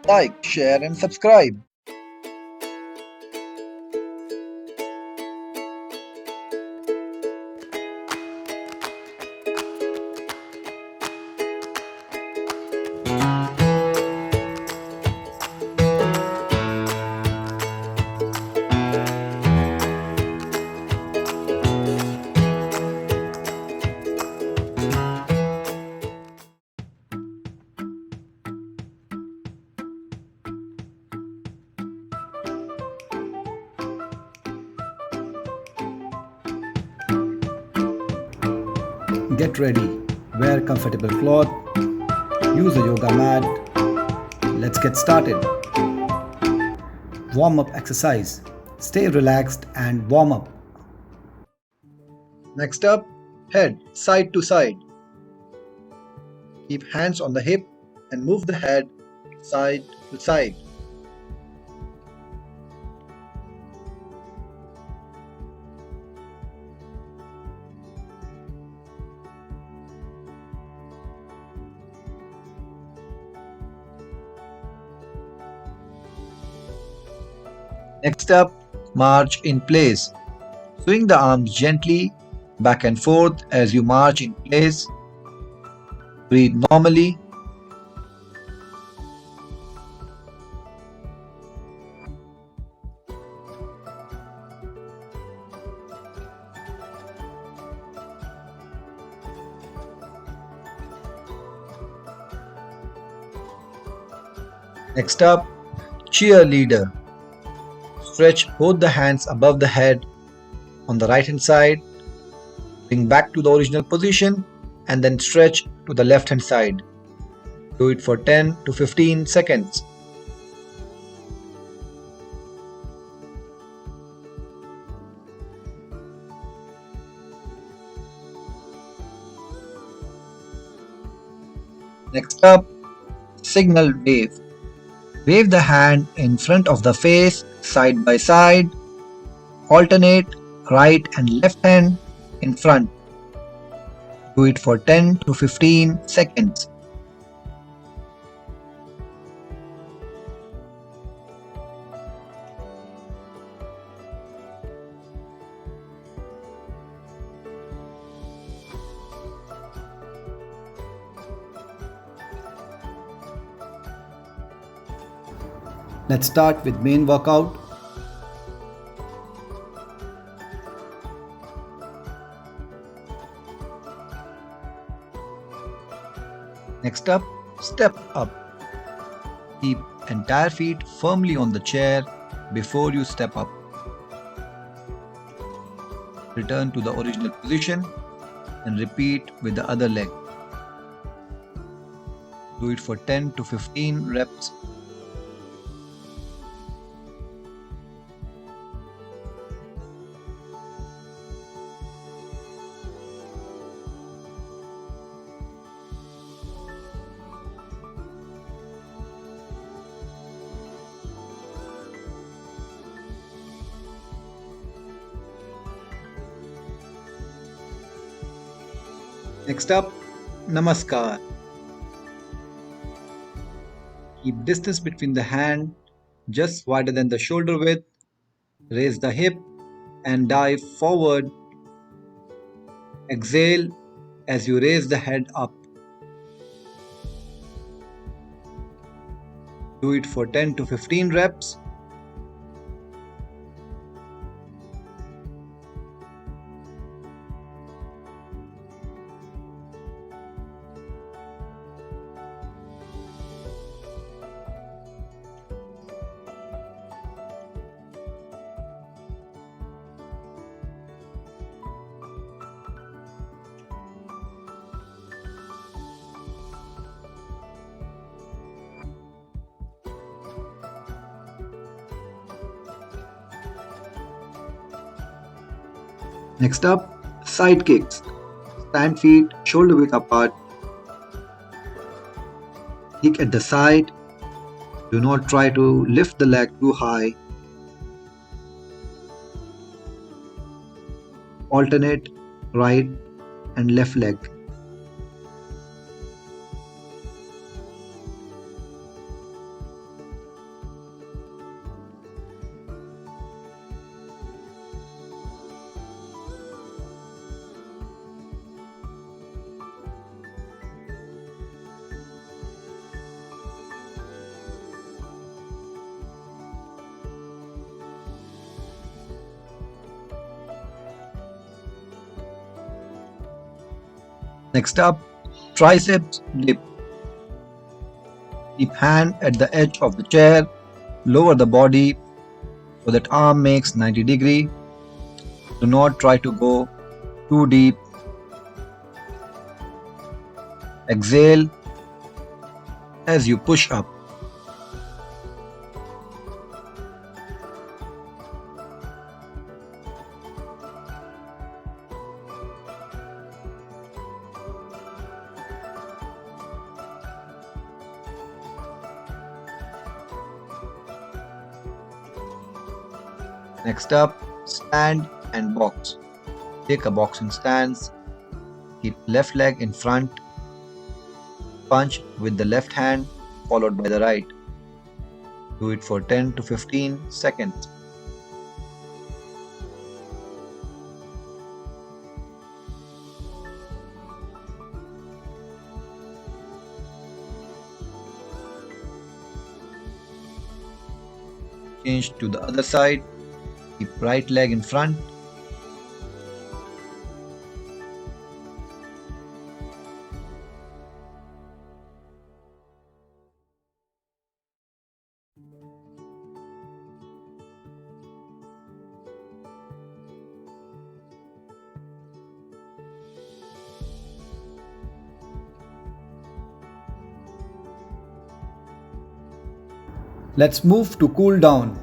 Like, share, and subscribe. Get ready, wear comfortable cloth, use a yoga mat. Let's get started. Warm up exercise. Stay relaxed and warm up. Next up, head side to side. Keep hands on the hip and move the head side to side. Next up, march in place. Swing the arms gently back and forth as you march in place. Breathe normally. Next up, cheerleader. Stretch both the hands above the head on the right hand side. Bring back to the original position and then stretch to the left hand side. Do it for 10 to 15 seconds. Next up, signal wave. Wave the hand in front of the face side by side. Alternate right and left hand in front. Do it for 10 to 15 seconds. Let's start with main workout. Next up, step up. Keep entire feet firmly on the chair before you step up. Return to the original position and repeat with the other leg. Do it for 10 to 15 reps. Next up, Namaskar. Keep distance between the hand just wider than the shoulder width. Raise the hip and dive forward. Exhale as you raise the head up. Do it for 10 to 15 reps. Next up, side kicks. Stand feet shoulder width apart. Kick at the side. Do not try to lift the leg too high. Alternate right and left leg. Next up, triceps dip. Keep hand at the edge of the chair, lower the body so that arm makes 90 degree. Do not try to go too deep. Exhale as you push up. Next up, stand and box. Take a boxing stance. Keep left leg in front. Punch with the left hand followed by the right. Do it for 10 to 15 seconds. Change to the other side. Keep right leg in front. Let's move to cool down.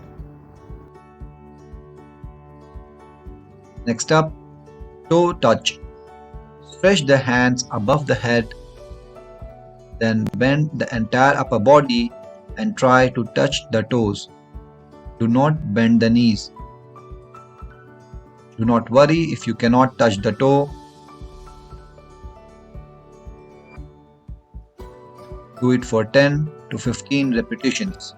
Next up, toe touch. Stretch the hands above the head, then bend the entire upper body and try to touch the toes. Do not bend the knees. Do not worry if you cannot touch the toe. Do it for 10 to 15 repetitions.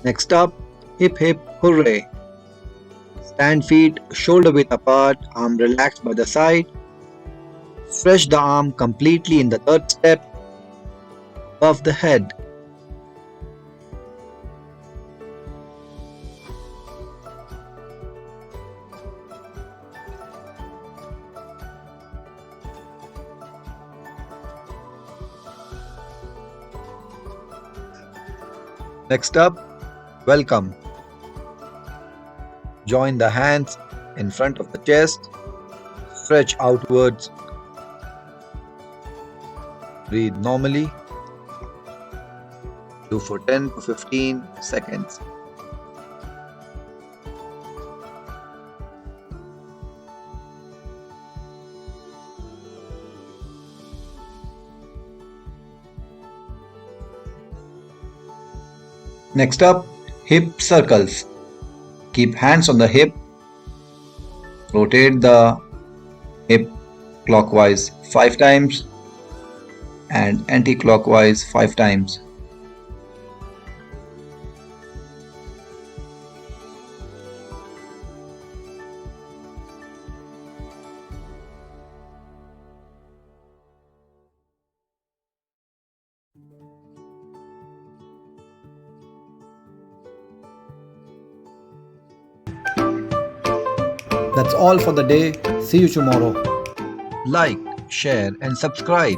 Next up, hip hip hooray. Stand feet shoulder width apart, arm relaxed by the side. Stretch the arm completely in the third step above the head. Next up, welcome. Join the hands in front of the chest. Stretch outwards. Breathe normally. Do for 10 to 15 seconds. Next up, hip circles. Keep hands on the hip. Rotate the hip clockwise 5 times and anti-clockwise 5 times. That's all for the day. See you tomorrow. Like, share and subscribe.